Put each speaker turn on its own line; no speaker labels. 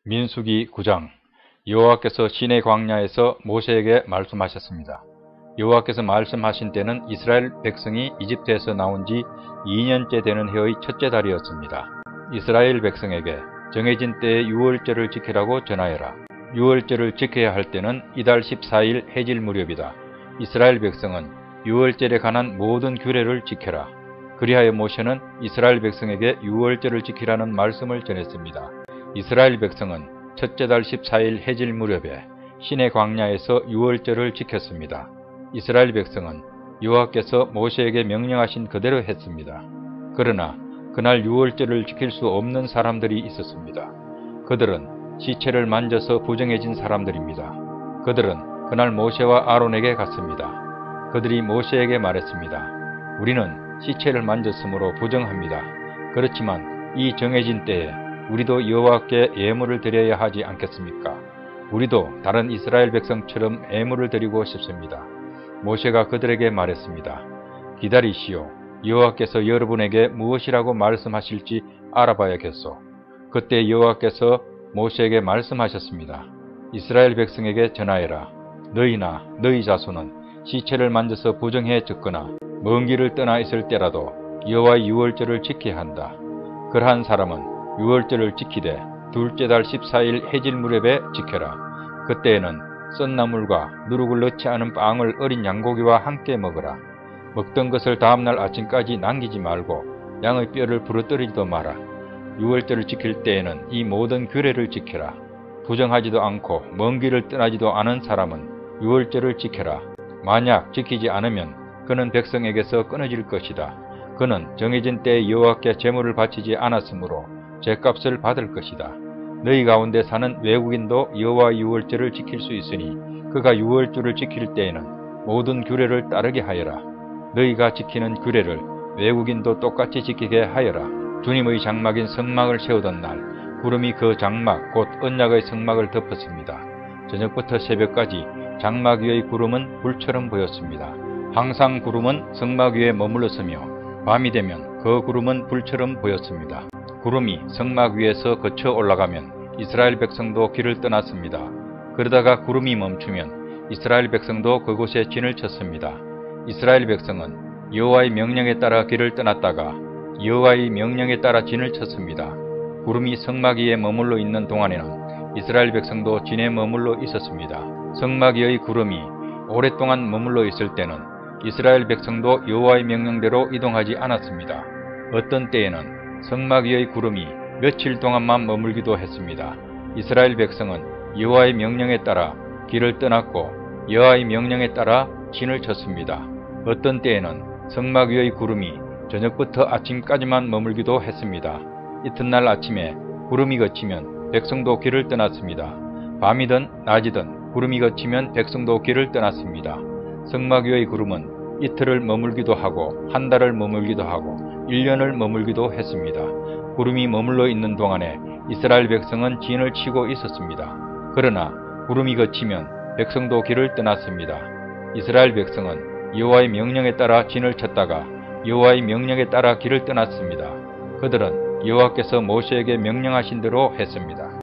민수기 9장. 여호와께서 시내 광야에서 모세에게 말씀하셨습니다. 여호와께서 말씀하신 때는 이스라엘 백성이 이집트에서 나온 지 2년째 되는 해의 첫째 달이었습니다. 이스라엘 백성에게 정해진 때에 유월절을 지키라고 전하여라. 유월절을 지켜야 할 때는 이달 14일 해질 무렵이다. 이스라엘 백성은 유월절에 관한 모든 규례를 지켜라. 그리하여 모세는 이스라엘 백성에게 유월절을 지키라는 말씀을 전했습니다. 이스라엘 백성은 첫째 달 14일 해질 무렵에 시내 광야에서 유월절을 지켰습니다. 이스라엘 백성은 여호와께서 모세에게 명령하신 그대로 했습니다. 그러나 그날 유월절을 지킬 수 없는 사람들이 있었습니다. 그들은 시체를 만져서 부정해진 사람들입니다. 그들은 그날 모세와 아론에게 갔습니다. 그들이 모세에게 말했습니다. 우리는 시체를 만졌으므로 부정합니다. 그렇지만 이 정해진 때에 우리도 여호와께 예물을 드려야 하지 않겠습니까? 우리도 다른 이스라엘 백성처럼 예물을 드리고 싶습니다. 모세가 그들에게 말했습니다. 기다리시오. 여호와께서 여러분에게 무엇이라고 말씀하실지 알아봐야겠소. 그때 여호와께서 모세에게 말씀하셨습니다. 이스라엘 백성에게 전하여라. 너희나 너희 자손은 시체를 만져서 부정해 졌거나 먼 길을 떠나 있을 때라도 여호와의 유월절을 지켜야 한다. 그러한 사람은 유월절을 지키되 둘째 달 14일 해질 무렵에 지켜라. 그때에는 썬 나물과 누룩을 넣지 않은 빵을 어린 양고기와 함께 먹어라. 먹던 것을 다음날 아침까지 남기지 말고 양의 뼈를 부러뜨리지도 마라. 유월절을 지킬 때에는 이 모든 규례를 지켜라. 부정하지도 않고 먼 길을 떠나지도 않은 사람은 유월절을 지켜라. 만약 지키지 않으면 그는 백성에게서 끊어질 것이다. 그는 정해진 때에 여호와께 제물을 바치지 않았으므로 죗값을 받을 것이다. 너희 가운데 사는 외국인도 여호와의 유월절을 지킬 수 있으니 그가 유월절을 지킬 때에는 모든 규례를 따르게 하여라. 너희가 지키는 규례를 외국인도 똑같이 지키게 하여라. 주님의 장막인 성막을 세우던 날 구름이 그 장막 곧 언약의 성막을 덮었습니다. 저녁부터 새벽까지 장막 위의 구름은 불처럼 보였습니다. 항상 구름은 성막 위에 머물렀으며 밤이 되면 그 구름은 불처럼 보였습니다. 구름이 성막 위에서 거쳐 올라가면 이스라엘 백성도 길을 떠났습니다. 그러다가 구름이 멈추면 이스라엘 백성도 그곳에 진을 쳤습니다. 이스라엘 백성은 여호와의 명령에 따라 길을 떠났다가 여호와의 명령에 따라 진을 쳤습니다. 구름이 성막 위에 머물러 있는 동안에는 이스라엘 백성도 진에 머물러 있었습니다. 성막 위의 구름이 오랫동안 머물러 있을 때는 이스라엘 백성도 여호와의 명령대로 이동하지 않았습니다. 어떤 때에는 성막 위의 구름이 며칠 동안만 머물기도 했습니다. 이스라엘 백성은 여호와의 명령에 따라 길을 떠났고 여호와의 명령에 따라 진을 쳤습니다. 어떤 때에는 성막 위의 구름이 저녁부터 아침까지만 머물기도 했습니다. 이튿날 아침에 구름이 그치면 백성도 길을 떠났습니다. 밤이든 낮이든 구름이 그치면 백성도 길을 떠났습니다. 성막 위의 구름은 이틀을 머물기도 하고 한 달을 머물기도 하고 1년을 머물기도 했습니다. 구름이 머물러 있는 동안에 이스라엘 백성은 진을 치고 있었습니다. 그러나 구름이 그치면 백성도 길을 떠났습니다. 이스라엘 백성은 여호와의 명령에 따라 진을 쳤다가 여호와의 명령에 따라 길을 떠났습니다. 그들은 여호와께서 모세에게 명령하신 대로 했습니다.